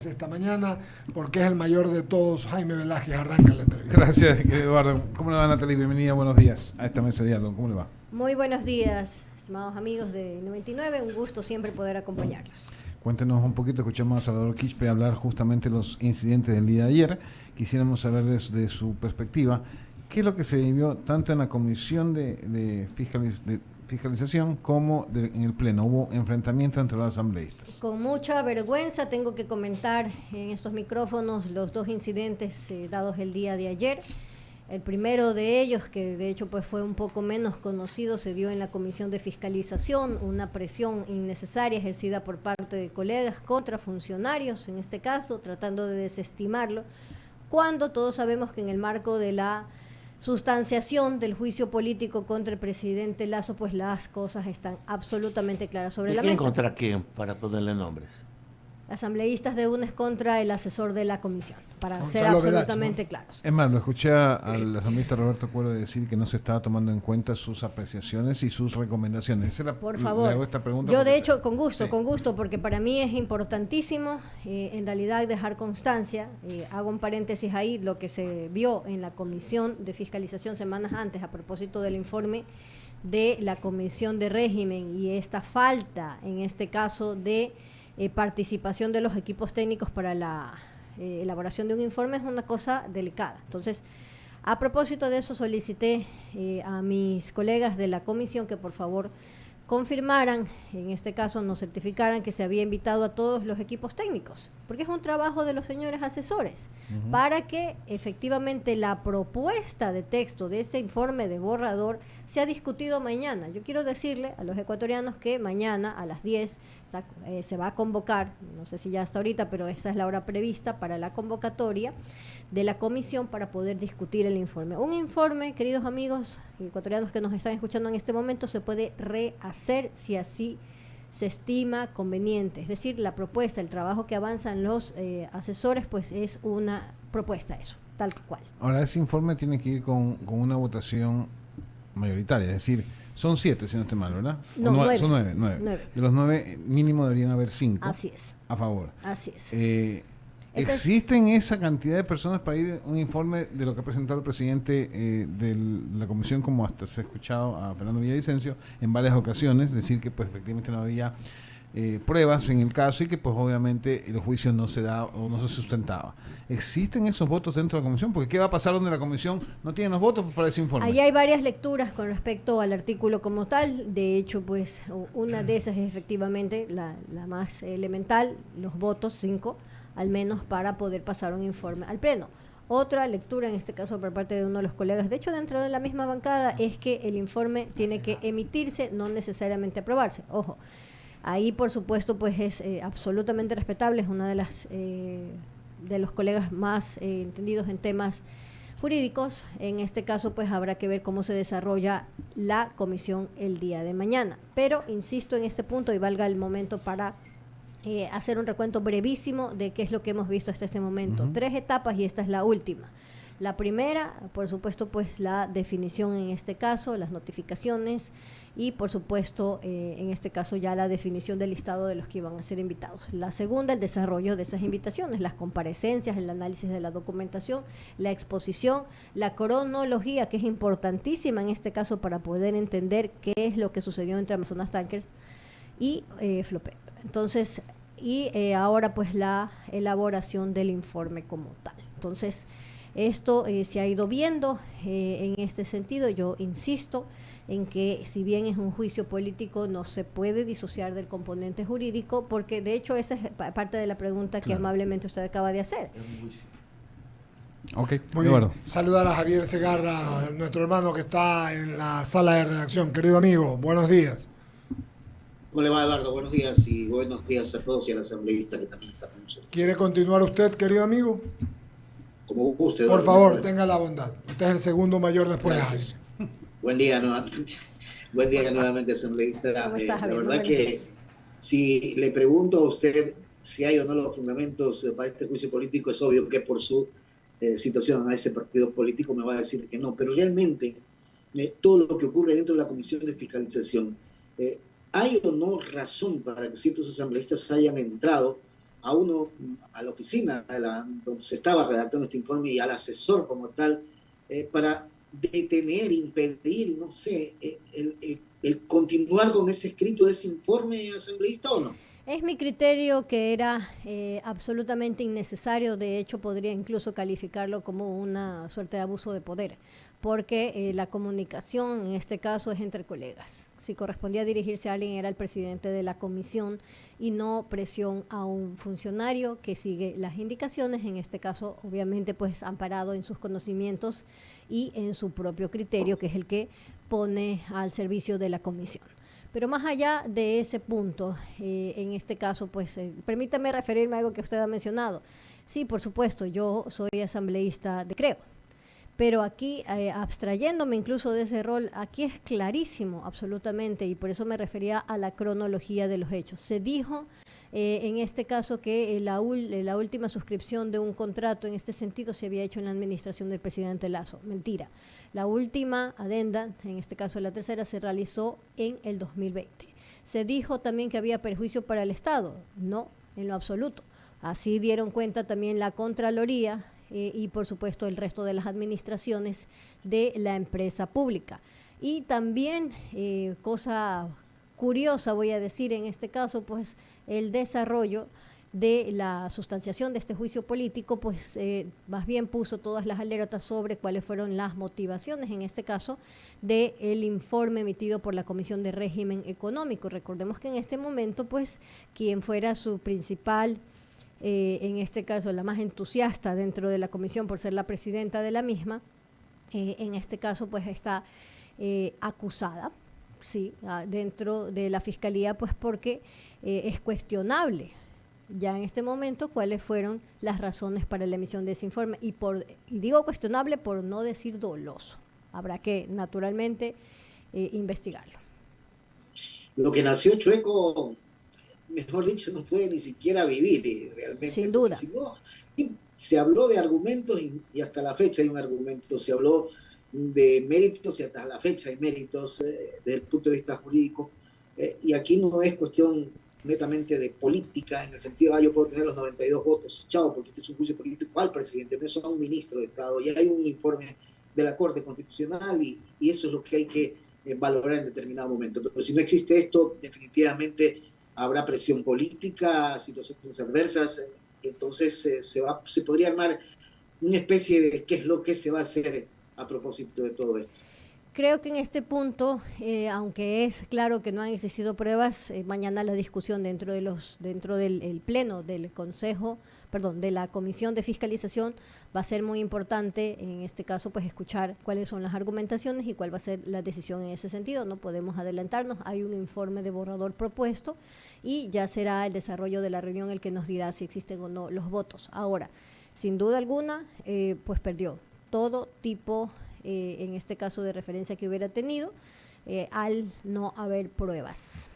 Esta mañana, porque es el mayor de todos. Jaime Velázquez, arranca la entrevista. Gracias, Eduardo. ¿Cómo le va, Natalie? Bienvenida, buenos días a esta mesa de diálogo. ¿Cómo le va? Muy buenos días, estimados amigos de 99. Un gusto siempre poder acompañarlos. Cuéntenos un poquito, escuchamos a Salvador Quispe hablar justamente de los incidentes del día de ayer. Quisiéramos saber desde su perspectiva, ¿qué es lo que se vivió tanto en la comisión de fiscalización como en el pleno? ¿Hubo enfrentamiento entre los asambleístas? Con mucha vergüenza tengo que comentar en estos micrófonos los dos incidentes dados el día de ayer. El primero de ellos, que de hecho pues fue un poco menos conocido, se dio en la comisión de fiscalización, una presión innecesaria ejercida por parte de colegas contra funcionarios, en este caso, tratando de desestimarlo, cuando todos sabemos que en el marco de la sustanciación del juicio político contra el presidente Lasso, pues las cosas están absolutamente claras sobre la mesa. ¿Quién contra quién, para ponerle nombres? Asambleístas de UNES contra el asesor de la comisión, para ser Gonzalo absolutamente Veracho, ¿no? claros. Es más, lo escuché al asambleísta Roberto Cuero decir que no se estaba tomando en cuenta sus apreciaciones y sus recomendaciones. Por favor, le hago esta pregunta yo porque, de hecho con gusto, sí, porque para mí es importantísimo en realidad dejar constancia, hago un paréntesis ahí, lo que se vio en la comisión de fiscalización semanas antes a propósito del informe de la comisión de régimen y esta falta, en este caso, de participación de los equipos técnicos para la elaboración de un informe es una cosa delicada. Entonces, a propósito de eso, solicité a mis colegas de la comisión que por favor confirmaran, en este caso nos certificaran que se había invitado a todos los equipos técnicos, porque es un trabajo de los señores asesores, para que efectivamente la propuesta de texto de ese informe de borrador sea discutido mañana. Yo quiero decirle a los ecuatorianos que mañana a las 10 se va a convocar, no sé si ya hasta ahorita, pero esa es la hora prevista para la convocatoria de la comisión para poder discutir el informe. Un informe, queridos amigos ecuatorianos que nos están escuchando en este momento, se puede rehacer si así se estima conveniente. Es decir, la propuesta, el trabajo que avanzan los asesores, pues es una propuesta eso, tal cual. Ahora, ese informe tiene que ir con una votación mayoritaria, es decir, son 7, si no estoy mal, ¿verdad? No, 9. Son 9. De los 9, mínimo deberían haber 5 Así es. a favor. Así es. ¿Existen esa cantidad de personas para ir a un informe de lo que ha presentado el presidente de la comisión, como hasta se ha escuchado a Fernando Villavicencio en varias ocasiones, decir que pues efectivamente no había pruebas en el caso y que pues obviamente el juicio no se da o no se sustentaba? ¿Existen esos votos dentro de la comisión? Porque ¿qué va a pasar donde la comisión no tiene los votos para ese informe? Allí hay varias lecturas con respecto al artículo como tal. De hecho, pues una de esas es efectivamente la más elemental, los votos, 5 al menos, para poder pasar un informe al pleno. Otra lectura, en este caso por parte de uno de los colegas, de hecho dentro de la misma bancada, es que el informe tiene que emitirse, no necesariamente aprobarse. Ojo, ahí por supuesto pues es absolutamente respetable, es una de las de los colegas más entendidos en temas jurídicos. En este caso pues habrá que ver cómo se desarrolla la comisión el día de mañana. Pero insisto en este punto y valga el momento para hacer un recuento brevísimo de qué es lo que hemos visto hasta este momento. 3 etapas y esta es la última. La primera, por supuesto, pues la definición en este caso, las notificaciones y por supuesto, en este caso ya la definición del listado de los que iban a ser invitados. La segunda, el desarrollo de esas invitaciones, las comparecencias, el análisis de la documentación, la exposición, la cronología, que es importantísima en este caso para poder entender qué es lo que sucedió entre Amazonas Tankers y Flopep. Entonces, ahora pues la elaboración del informe como tal. Entonces, esto se ha ido viendo en este sentido. Yo insisto en que si bien es un juicio político, no se puede disociar del componente jurídico, porque de hecho esa es parte de la pregunta que amablemente usted acaba de hacer. Ok, muy bien. Saludar a Javier Segarra, nuestro hermano que está en la sala de redacción. Querido amigo, buenos días. ¿Cómo le va, Eduardo? Buenos días y buenos días a todos y al asambleísta que también está con nosotros. ¿Quiere continuar usted, querido amigo? Como guste, Eduardo. Por favor, tenga la bondad. Usted es el segundo mayor después de Jaime. Buen día nuevamente. Buen día nuevamente, asambleísta. ¿Cómo está, Javier? La verdad que si le pregunto a usted si hay o no los fundamentos para este juicio político, es obvio que por su situación a ese partido político me va a decir que no. Pero realmente todo lo que ocurre dentro de la Comisión de Fiscalización, ¿hay o no razón para que ciertos asambleístas hayan entrado a uno, a la oficina donde se estaba redactando este informe y al asesor como tal, para detener, impedir, no sé, el continuar con ese escrito de ese informe asambleísta o no? Es mi criterio que era absolutamente innecesario, de hecho podría incluso calificarlo como una suerte de abuso de poder, porque la comunicación en este caso es entre colegas. Si correspondía dirigirse a alguien era el presidente de la comisión y no presión a un funcionario que sigue las indicaciones, en este caso obviamente pues amparado en sus conocimientos y en su propio criterio, que es el que pone al servicio de la comisión. Pero más allá de ese punto, en este caso, pues permítame referirme a algo que usted ha mencionado. Sí, por supuesto, yo soy asambleísta de Creo, pero aquí, abstrayéndome incluso de ese rol, aquí es clarísimo absolutamente, y por eso me refería a la cronología de los hechos. Se dijo en este caso que la última suscripción de un contrato en este sentido se había hecho en la administración del presidente Lasso. Mentira. La última adenda, en este caso la tercera, se realizó en el 2020. Se dijo también que había perjuicio para el Estado. No, en lo absoluto. Así dieron cuenta también la Contraloría y por supuesto el resto de las administraciones de la empresa pública. Y también, cosa curiosa voy a decir en este caso, pues el desarrollo de la sustanciación de este juicio político, pues más bien puso todas las alertas sobre cuáles fueron las motivaciones, en este caso, del informe emitido por la Comisión de Régimen Económico. Recordemos que en este momento, pues, quien fuera su principal, en este caso, la más entusiasta dentro de la comisión por ser la presidenta de la misma, en este caso, pues, está acusada, sí, dentro de la Fiscalía, pues porque es cuestionable ya en este momento cuáles fueron las razones para la emisión de ese informe y digo cuestionable por no decir doloso. Habrá que naturalmente investigarlo. Lo que nació chueco, mejor dicho, no puede ni siquiera vivir realmente. Sin duda. Si no, se habló de argumentos y hasta la fecha hay un argumento, se habló de méritos y hasta la fecha hay méritos desde el punto de vista jurídico, y aquí no es cuestión netamente de política, en el sentido de yo puedo tener los 92 votos, chao, porque este es un juicio político al presidente, pero eso a un ministro de Estado, y hay un informe de la Corte Constitucional y eso es lo que hay que valorar en determinado momento. Pero si no existe esto, definitivamente habrá presión política, situaciones adversas, entonces se podría armar una especie de qué es lo que se va a hacer a propósito de todo esto. Creo que en este punto, aunque es claro que no han existido pruebas, mañana la discusión dentro del pleno del de la Comisión de Fiscalización va a ser muy importante, en este caso, pues escuchar cuáles son las argumentaciones y cuál va a ser la decisión en ese sentido. No podemos adelantarnos, hay un informe de borrador propuesto y ya será el desarrollo de la reunión el que nos dirá si existen o no los votos. Ahora, sin duda alguna, pues perdió todo tipo en este caso de referencia que hubiera tenido, al no haber pruebas.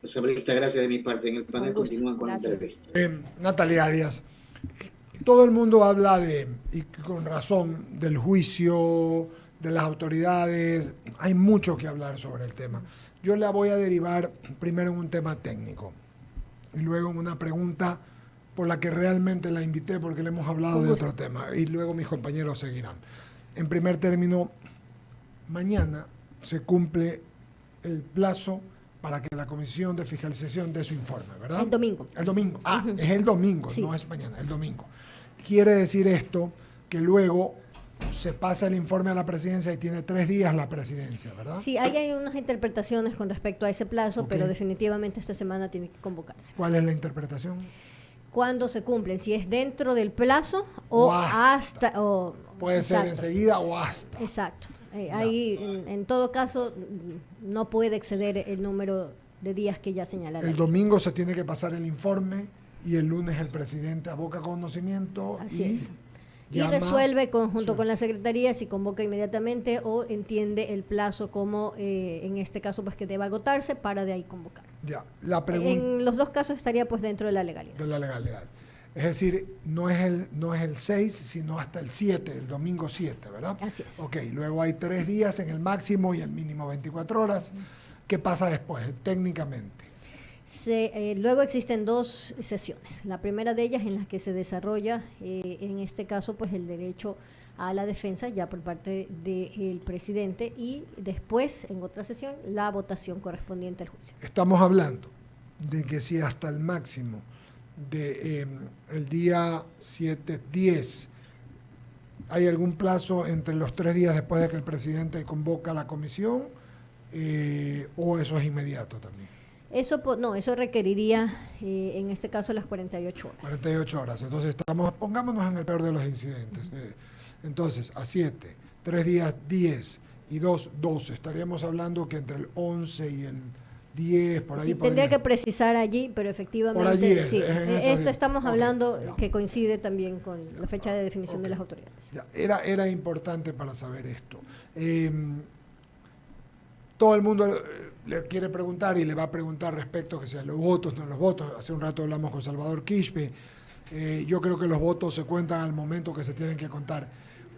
Asambleísta, gracias de mi parte. En el panel continúan con la entrevista. Natalia Arias, todo el mundo habla y con razón, del juicio, de las autoridades. Hay mucho que hablar sobre el tema. Yo la voy a derivar primero en un tema técnico y luego en una pregunta por la que realmente la invité, porque le hemos hablado de otro tema, y luego mis compañeros seguirán. En primer término, mañana se cumple el plazo para que la Comisión de Fiscalización dé su informe, ¿verdad? El domingo. El domingo. Es el domingo, sí. No es mañana, el domingo. Quiere decir esto que luego se pasa el informe a la presidencia y tiene 3 días la presidencia, ¿verdad? Sí, hay unas interpretaciones con respecto a ese plazo, Okay. Pero definitivamente esta semana tiene que convocarse. ¿Cuál es la interpretación? ¿Cuándo se cumplen? Si es dentro del plazo o hasta puede ser enseguida o hasta. Exacto. Ahí, en todo caso, no puede exceder el número de días que ya señalaron. El domingo se tiene que pasar el informe y el lunes el presidente aboca conocimiento. Así es. Y resuelve junto con la Secretaría si convoca inmediatamente o entiende el plazo como, en este caso, pues que deba agotarse para de ahí convocar. Ya, en los dos casos estaría pues dentro de la legalidad. De la legalidad. Es decir, no es el 6, sino hasta el 7, el domingo 7, ¿verdad? Así es. Ok, luego hay 3 días en el máximo y el mínimo 24 horas. ¿Qué pasa después, técnicamente? Luego existen dos sesiones. La primera de ellas en la que se desarrolla, en este caso, pues el derecho a la defensa ya por parte del presidente, y después, en otra sesión, la votación correspondiente al juicio. Estamos hablando de que si hasta el máximo de el día 7-10 hay algún plazo entre los 3 días después de que el presidente convoca la comisión, o eso es inmediato también. Eso requeriría, en este caso, las 48 horas. 48 horas. Entonces, pongámonos en el peor de los incidentes. Entonces, a 7, 3 días 10 y 2, 12. Estaríamos hablando que entre el 11 y el 10, por ahí. Sí, tendría que precisar allí, pero efectivamente, por allí sí. Esto estamos hablando ya. que coincide también con la fecha de definición de las autoridades. Ya. Era importante para saber esto. Todo el mundo le quiere preguntar y le va a preguntar respecto a que sean los votos, no los votos. Hace un rato hablamos con Salvador Quispe. Yo creo que los votos se cuentan al momento que se tienen que contar.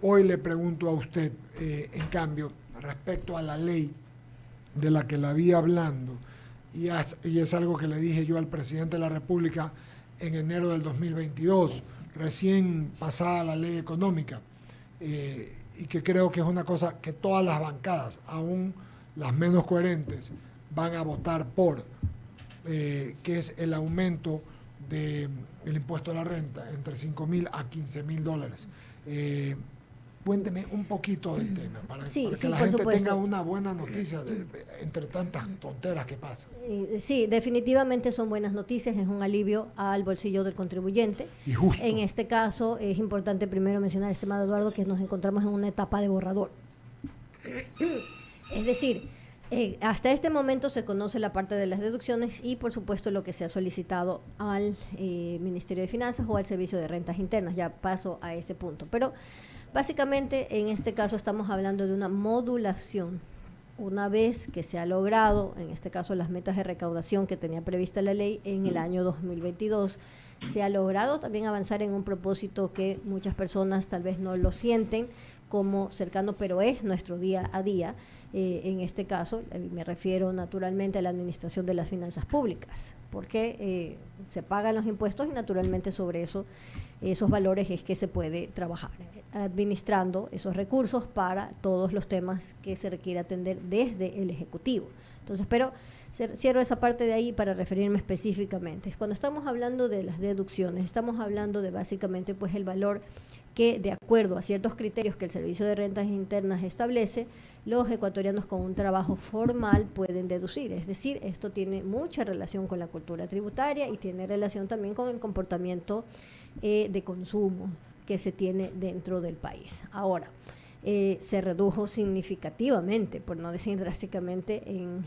Hoy le pregunto a usted, en cambio, respecto a la ley de la que la vi hablando, y es algo que le dije yo al presidente de la República en enero del 2022, recién pasada la ley económica, y que creo que es una cosa que todas las bancadas, aún las menos coherentes, van a votar por, que es el aumento del impuesto a la renta entre $5,000 a $15,000. Cuénteme un poquito del tema, para que la gente tenga una buena noticia entre tantas tonteras que pasan. Sí, definitivamente son buenas noticias, es un alivio al bolsillo del contribuyente. Y justo. En este caso es importante primero mencionar, estimado Eduardo, que nos encontramos en una etapa de borrador. Es decir, hasta este momento se conoce la parte de las deducciones y, por supuesto, lo que se ha solicitado al Ministerio de Finanzas o al Servicio de Rentas Internas. Ya paso a ese punto. Pero básicamente, en este caso, estamos hablando de una modulación. Una vez que se ha logrado, en este caso, las metas de recaudación que tenía prevista la ley en el año 2022, se ha logrado también avanzar en un propósito que muchas personas tal vez no lo sienten como cercano, pero es nuestro día a día. En este caso, me refiero naturalmente a la administración de las finanzas públicas, porque se pagan los impuestos y naturalmente sobre esos valores es que se puede trabajar, administrando esos recursos para todos los temas que se requiere atender desde el Ejecutivo. Entonces, pero cierro esa parte de ahí para referirme específicamente. Cuando estamos hablando de las deducciones, estamos hablando de básicamente pues el valor que, de acuerdo a ciertos criterios que el Servicio de Rentas Internas establece, los ecuatorianos con un trabajo formal pueden deducir. Es decir, esto tiene mucha relación con la cultura tributaria y tiene relación también con el comportamiento de consumo que se tiene dentro del país. Ahora, se redujo significativamente, por no decir drásticamente, en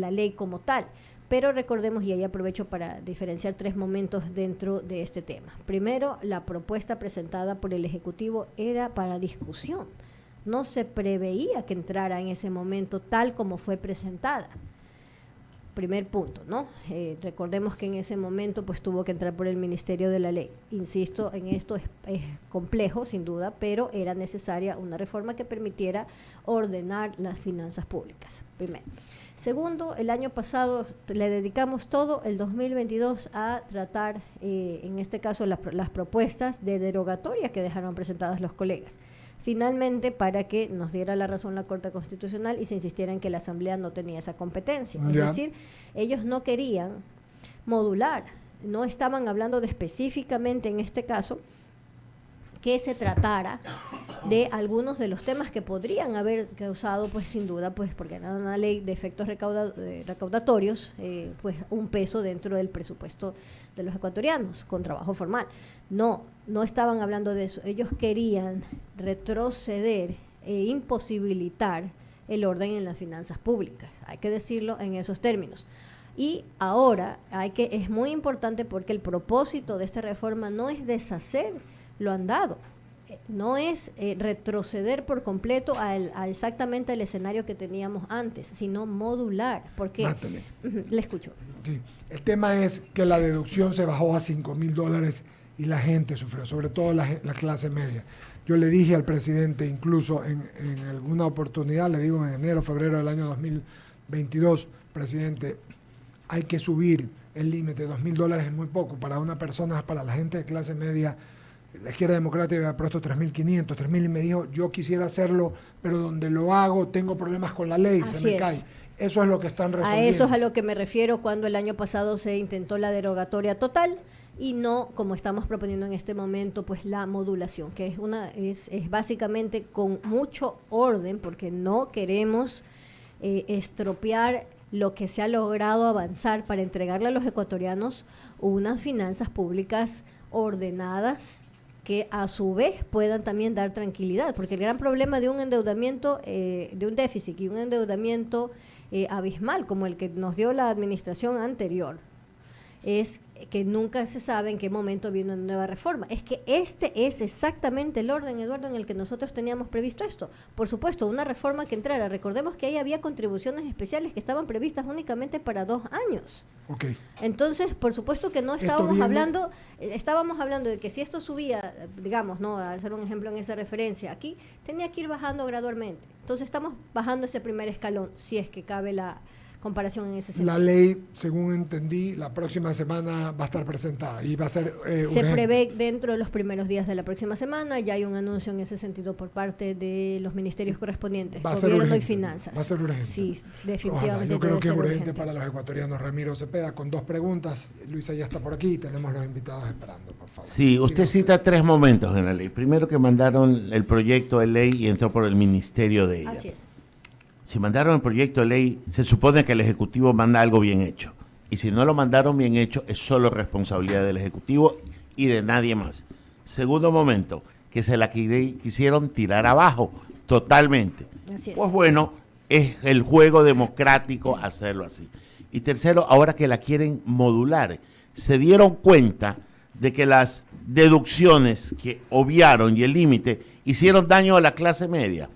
la ley como tal. Pero recordemos, y ahí aprovecho para diferenciar 3 momentos dentro de este tema. Primero, la propuesta presentada por el Ejecutivo era para discusión. No se preveía que entrara en ese momento tal como fue presentada. Primer punto, ¿no? Recordemos que en ese momento pues tuvo que entrar por el Ministerio de la Ley. Insisto, en esto es complejo, sin duda, pero era necesaria una reforma que permitiera ordenar las finanzas públicas. Primero. Segundo, el año pasado le dedicamos todo el 2022 a tratar, en este caso, las propuestas de derogatoria que dejaron presentadas los colegas. Finalmente, para que nos diera la razón la Corte Constitucional y se insistiera en que la Asamblea no tenía esa competencia. Es decir, ellos no querían modular, no estaban hablando de específicamente en este caso que se tratara de algunos de los temas que podrían haber causado, pues sin duda, pues porque era una ley de efectos recaudatorios, pues un peso dentro del presupuesto de los ecuatorianos con trabajo formal. No estaban hablando de eso. Ellos querían retroceder e imposibilitar el orden en las finanzas públicas. Hay que decirlo en esos términos. Y ahora es muy importante porque el propósito de esta reforma no es deshacer lo andado, no es retroceder por completo a exactamente el escenario que teníamos antes, sino modular. Porque le escucho. Sí. El tema es que la deducción se bajó a $5,000 y la gente sufrió, sobre todo la clase media. Yo le dije al presidente, incluso en alguna oportunidad, le digo en enero, febrero del año 2022, presidente, hay que subir el límite. $2.000 es muy poco para una persona, para la gente de clase media. La izquierda democrática había puesto 3.500, 3.000 y me dijo, yo quisiera hacerlo, pero donde lo hago tengo problemas con la ley, Así se me es. cae. Eso es lo que están resolviendo. A eso es a lo que me refiero cuando el año pasado se intentó la derogatoria total y no, como estamos proponiendo en este momento, pues la modulación, que es básicamente con mucho orden, porque no queremos estropear lo que se ha logrado avanzar para entregarle a los ecuatorianos unas finanzas públicas ordenadas que a su vez puedan también dar tranquilidad, porque el gran problema de un endeudamiento, de un déficit y un endeudamiento abismal como el que nos dio la administración anterior, es que nunca se sabe en qué momento viene una nueva reforma. Es que este es exactamente el orden, Eduardo, en el que nosotros teníamos previsto esto. Por supuesto, una reforma que entrara. Recordemos que ahí había contribuciones especiales que estaban previstas únicamente para 2 años. Okay. Entonces, por supuesto que no estábamos hablando de que si esto subía, digamos, no, a hacer un ejemplo en esa referencia, aquí tenía que ir bajando gradualmente. Entonces estamos bajando ese primer escalón, si es que cabe la comparación en ese sentido. La ley, según entendí, la próxima semana va a estar presentada y va a ser se prevé dentro de los primeros días de la próxima semana. Ya hay un anuncio en ese sentido por parte de los ministerios correspondientes, Gobierno y Finanzas. Va a ser urgente. Sí, definitivamente. Ojalá. Yo creo que es urgente urgente para los ecuatorianos. Ramiro Cepeda, con 2 preguntas. Luisa ya está por aquí. Tenemos los invitados esperando, por favor. Sí, usted cita 3 momentos en la ley. Primero, que mandaron el proyecto de ley y entró por el ministerio de ella. Así es. Si mandaron el proyecto de ley, se supone que el Ejecutivo manda algo bien hecho. Y si no lo mandaron bien hecho, es solo responsabilidad del Ejecutivo y de nadie más. Segundo momento, que se la quisieron tirar abajo totalmente. Así es. Pues bueno, es el juego democrático hacerlo así. Y tercero, ahora que la quieren modular, se dieron cuenta de que las deducciones que obviaron y el límite hicieron daño a la clase media.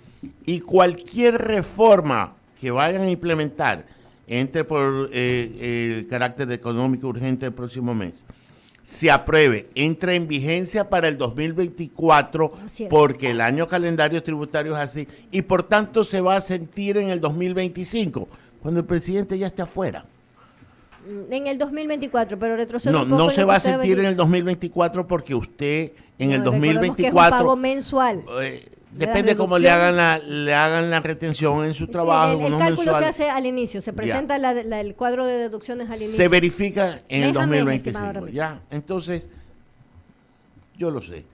Y cualquier reforma que vayan a implementar, entre por el carácter económico urgente el próximo mes, se apruebe, entra en vigencia para el 2024, porque el año calendario tributario es así, y por tanto se va a sentir en el 2025, cuando el presidente ya esté afuera. En el 2024, pero retrocedo un poco. No se va a sentir en el 2024 porque usted en el 2024... Que es un pago mensual. Depende cómo le hagan la retención en su trabajo. Sí, el cálculo mensual se hace al inicio, se presenta el cuadro de deducciones al inicio. Se verifica en el 2025. Ya, entonces, yo lo sé.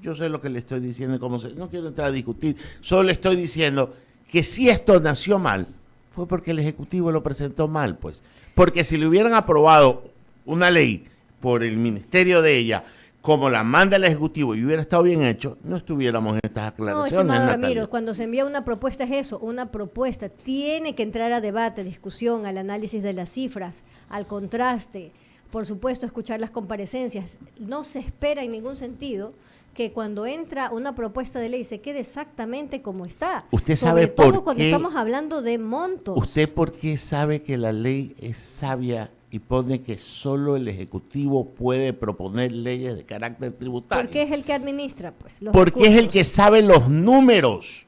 Yo sé lo que le estoy diciendo y cómo no quiero entrar a discutir. Solo le estoy diciendo que si esto nació mal, fue porque el Ejecutivo lo presentó mal, pues. Porque si le hubieran aprobado una ley por el ministerio de ella, como la manda el Ejecutivo y hubiera estado bien hecho, no estuviéramos en estas aclaraciones. No, estimado Ramiro, cuando se envía una propuesta es eso, una propuesta. Tiene que entrar a debate, discusión, al análisis de las cifras, al contraste, por supuesto, escuchar las comparecencias. No se espera en ningún sentido que cuando entra una propuesta de ley se quede exactamente como está. Usted sabe por qué. Sobre todo cuando estamos hablando de montos. ¿Usted por qué sabe que la ley es sabia y pone que solo el Ejecutivo puede proponer leyes de carácter tributario? Porque es el que administra, pues, los porque recursos. Es el que sabe los números.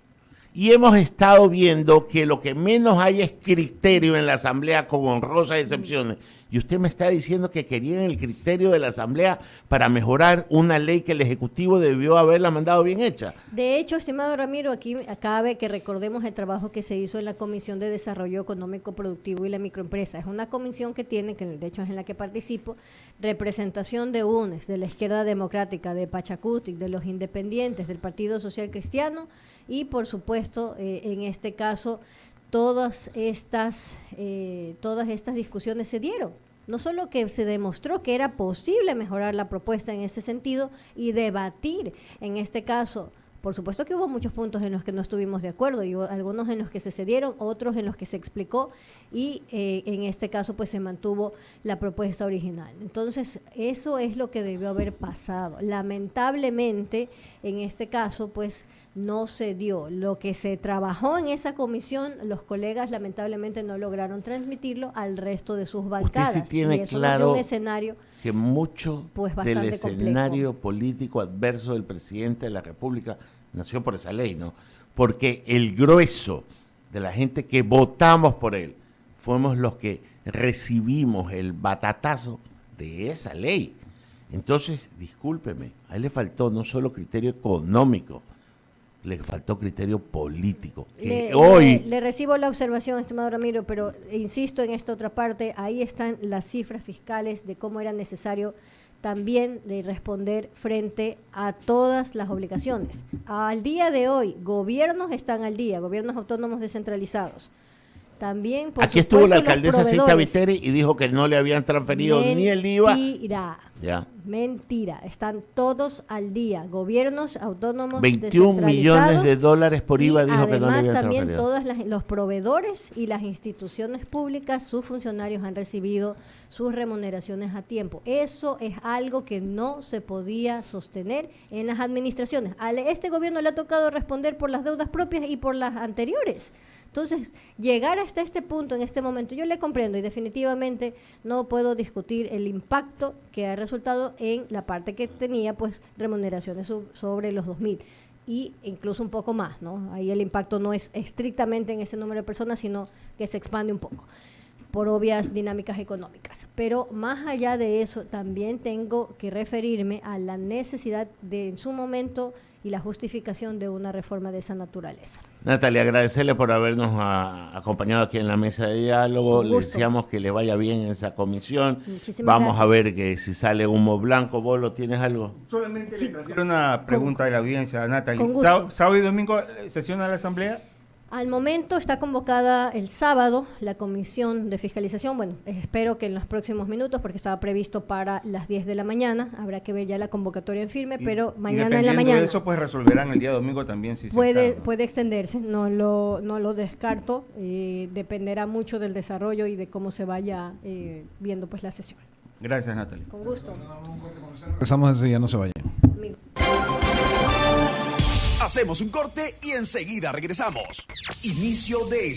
Y hemos estado viendo que lo que menos hay es criterio en la Asamblea, con honrosas excepciones. Y usted me está diciendo que querían el criterio de la Asamblea para mejorar una ley que el Ejecutivo debió haberla mandado bien hecha. De hecho, estimado Ramiro, aquí cabe que recordemos el trabajo que se hizo en la Comisión de Desarrollo Económico Productivo y la Microempresa. Es una comisión que tiene, que de hecho es en la que participo, representación de UNES, de la Izquierda Democrática, de Pachacutic, de los Independientes, del Partido Social Cristiano y, por supuesto, en este caso, todas estas discusiones se dieron. No solo que se demostró que era posible mejorar la propuesta en ese sentido y debatir, en este caso, por supuesto que hubo muchos puntos en los que no estuvimos de acuerdo, y algunos en los que se cedieron, otros en los que se explicó, y en este caso pues se mantuvo la propuesta original. Entonces, eso es lo que debió haber pasado. Lamentablemente, en este caso, pues no se dio. Lo que se trabajó en esa comisión, los colegas lamentablemente no lograron transmitirlo al resto de sus bancadas. Usted sí tiene y eso claro un escenario, que mucho pues, del escenario complejo. político adverso del presidente de la República nació por esa ley, ¿no? Porque el grueso de la gente que votamos por él fuimos los que recibimos el batatazo de esa ley. Entonces, discúlpeme, a él le faltó no solo criterio económico, le faltó criterio político. Le recibo la observación, estimado Ramiro, pero insisto en esta otra parte, ahí están las cifras fiscales de cómo era necesario también responder frente a todas las obligaciones. Al día de hoy, gobiernos están al día, gobiernos autónomos descentralizados. También, por aquí estuvo la alcaldesa Cita Viteri y dijo que no le habían transferido ni el IVA. Mentira, están todos al día. Gobiernos autónomos 21 millones de dólares por IVA dijo que no le habían también transferido. todos los proveedores y las instituciones públicas, sus funcionarios han recibido sus remuneraciones a tiempo. Eso es algo que no se podía sostener en las administraciones. A este gobierno le ha tocado responder por las deudas propias y por las anteriores. Entonces, llegar hasta este punto, en este momento, yo le comprendo y definitivamente no puedo discutir el impacto que ha resultado en la parte que tenía, pues, remuneraciones sobre los 2.000 y incluso un poco más, ¿no? Ahí el impacto no es estrictamente en ese número de personas, sino que se expande un poco por obvias dinámicas económicas. Pero más allá de eso, también tengo que referirme a la necesidad de, en su momento, y la justificación de una reforma de esa naturaleza. Natalia, agradecerle por habernos acompañado aquí en la mesa de diálogo. Le deseamos que le vaya bien en esa comisión. Muchísimas Vamos gracias. A ver que si sale humo blanco. Bolo, ¿tienes algo? Solamente le transfiero una pregunta de la audiencia, Natalia. Con gusto. ¿Sábado y domingo sesiona la Asamblea? Al momento está convocada el sábado la comisión de fiscalización. Bueno, espero que en los próximos minutos, porque estaba previsto para las 10 de la mañana. Habrá que ver ya la convocatoria en firme, pero mañana en la mañana. De eso, pues resolverán el día domingo también. Si puede extenderse, no lo descarto. Dependerá mucho del desarrollo y de cómo se vaya viendo pues la sesión. Gracias, Natalia. Con gusto. Empezamos así, ya no se vayan. Hacemos un corte y enseguida regresamos. Inicio de